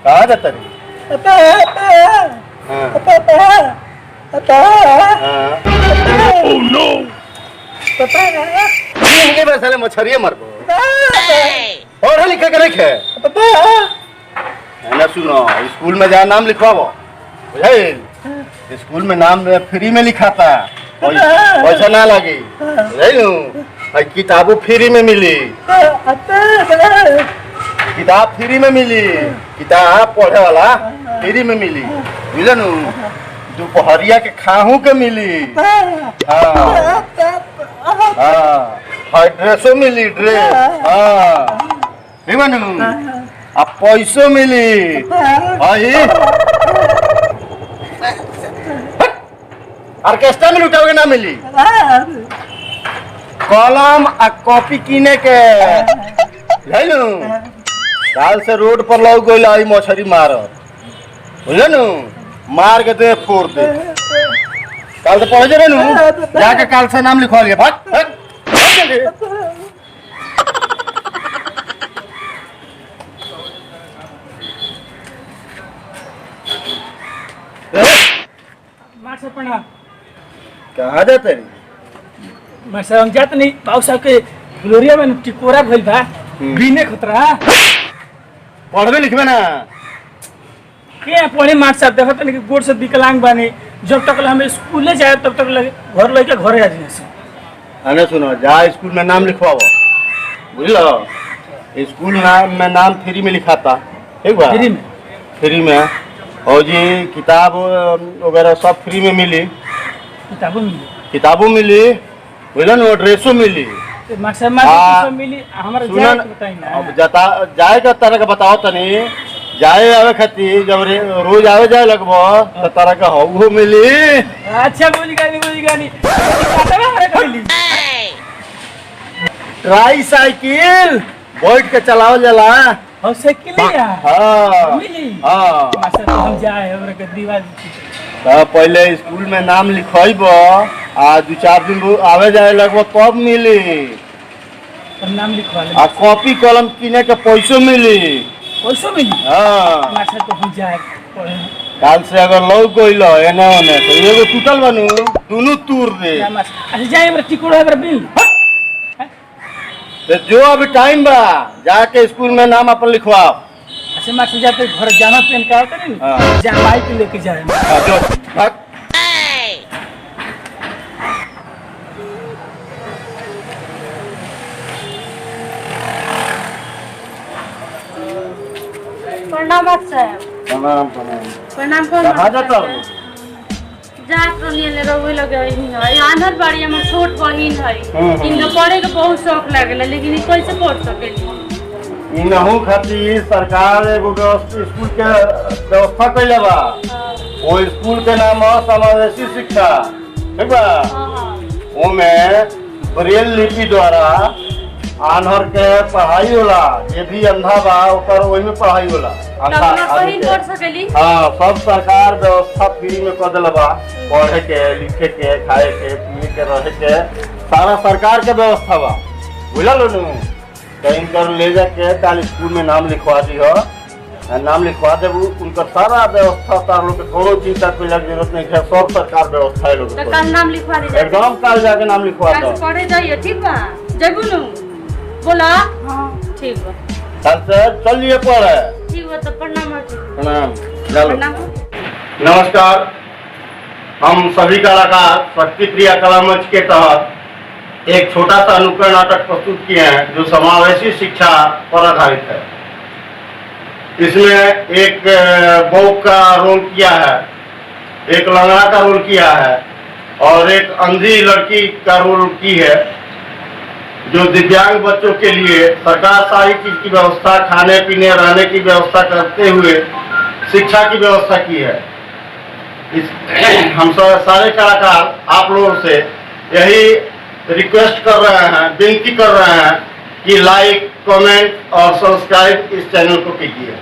कहाँ जाता रे? Oh no! इनके बस साले मछरिये मरबो। और लिखा के रखे। है ना सुनो, स्कूल में जा नाम लिखवाओ। बुझाइल? स्कूल में नाम फ्री में लिखाता, पैसा ना लगे। बुझाइल? किताबों फ्री में मिली, किताब फ्री में मिली, किताब पढ़े वाला फ्री में मिली, बुझल नु? दोपहरिया के खाहू के मिली। हाँ ड्रेसो मिली, ड्रेस। हाँ ठीक है नु? अब पैसों मिली। ऑर्केस्ट्रा में लुटाओगे ना मिली। कलम आ कॉपी किने के काल से रोड पर लग गई आई मछरी मार बुझल नु? मार के दे फोड़ दे। काल से पहुंचे रहे नु, जाके काल से नाम लिखवा लिया। भाग कहाँ जाते रही? मैं सब जात नहीं बाबू साहब के ग्लोरिया में टिकोरा भइल बा, बिने खतरा। पढ़वे लिखवे ना के पढ़े मार साहब देखत नहीं कि गोड़ से विकलांग बानी। जब तक हम स्कूले जाए तब तक घर लेके घरे आ जाए से। अरे सुनो, जा स्कूल में नाम लिखवाओ। बुझलो? स्कूल में नाम फ्री में लिखाता। ठीक बा? फ्री में? फ्री में। और जी किताब वगैरह सब फ्री में मिली। किताबों मिली, बुझल न? ड्रेसों मिली। मिली हमारा जाए तो बताई ना। अब जाए का तरह का बताओ तनी। जाए आवे खातिर जब रोज आवे जाए लगभो तो तरह का हो मिली। अच्छा बोली गानी ट्राई साइकिल बैठ के चलाओ जला। और साइकिल मिली। हम जाए हमरा के दीवार पहले स्कूल में नाम लिखवाइब आ 2-4 दिन आवे जाए लगभग तब मिली। नाम लिखवा ले। कॉपी कलम किने के पैसों मिली। पैसों मिली? हाँ तो हम जाए काल से अगर लोग गइल एने ओने तो एगो टूटल बनू दोनों तूर दे। अच्छा जाए हमरा टिकोड़ा हमरा बिल। तो जो अभी टाइम बा जाके स्कूल में नाम अपन लिखवाओ। अच्छा मास्टर जाते घर जाना पेन का होता नहीं जमाई के लेके जाए। जो भाग प्रणाम साहब। प्रणाम कहाँ जाता हो? जात रहनी रोवे लगे है आंधर बाड़ी हमर छोट बहिन है। इनका पढ़े के बहुत शौक लागेला लेकिन कैसे पढ़ सकेली? इनहू खातिर सरकार एगो स्कूल के व्यवस्था कैले बा। वो स्कूल के नाम है समावेशी शिक्षा। ठीक बा? ओमे ब्रेल लिपि द्वारा आन्हर के पढ़ाई होला। ये भी अंधा बा ओकर ओही में पढ़ाई होला। हाँ सब सरकार व्यवस्था फ्री में कर दिला बा। पढ़े के, लिखे के, खाए के, पिए के, रहे के सारा सरकार के व्यवस्था बा। बुझल नु? कहीं कर ले जाके काल स्कूल में नाम लिखवा दी हो। नाम लिखवा दे उनका सारा व्यवस्था तार लोग के कोनो चिंता के जरूरत नहीं है। सब सरकार व्यवस्था है लोग कल नाम लिखवा दे। एकदम काल जाके नाम लिखवा दो। पढ़े जाइए ठीक बा? जबू नु बोला। हां ठीक बा। कल से चलिए पढ़े। ठीक बा तो प्रणाम। प्रणाम। चलो नमस्कार। हम सभी कलाकार शक्ति प्रिया कला मंच के तहत एक छोटा सा अनुकरण नाटक प्रस्तुत किए हैं जो समावेशी शिक्षा पर आधारित है। इसमें एक बौक का रोल किया है, एक लंगड़ा का रोल किया है और एक अंधी लड़की का रोल की है। जो दिव्यांग बच्चों के लिए सरकार सारी चीज की व्यवस्था, खाने पीने रहने की व्यवस्था करते हुए शिक्षा की व्यवस्था की है। हम सारे कलाकार आप लोगों से यही रिक्वेस्ट कर रहे हैं, विनती कर रहे हैं कि लाइक, कमेंट और सब्सक्राइब इस चैनल को कीजिए।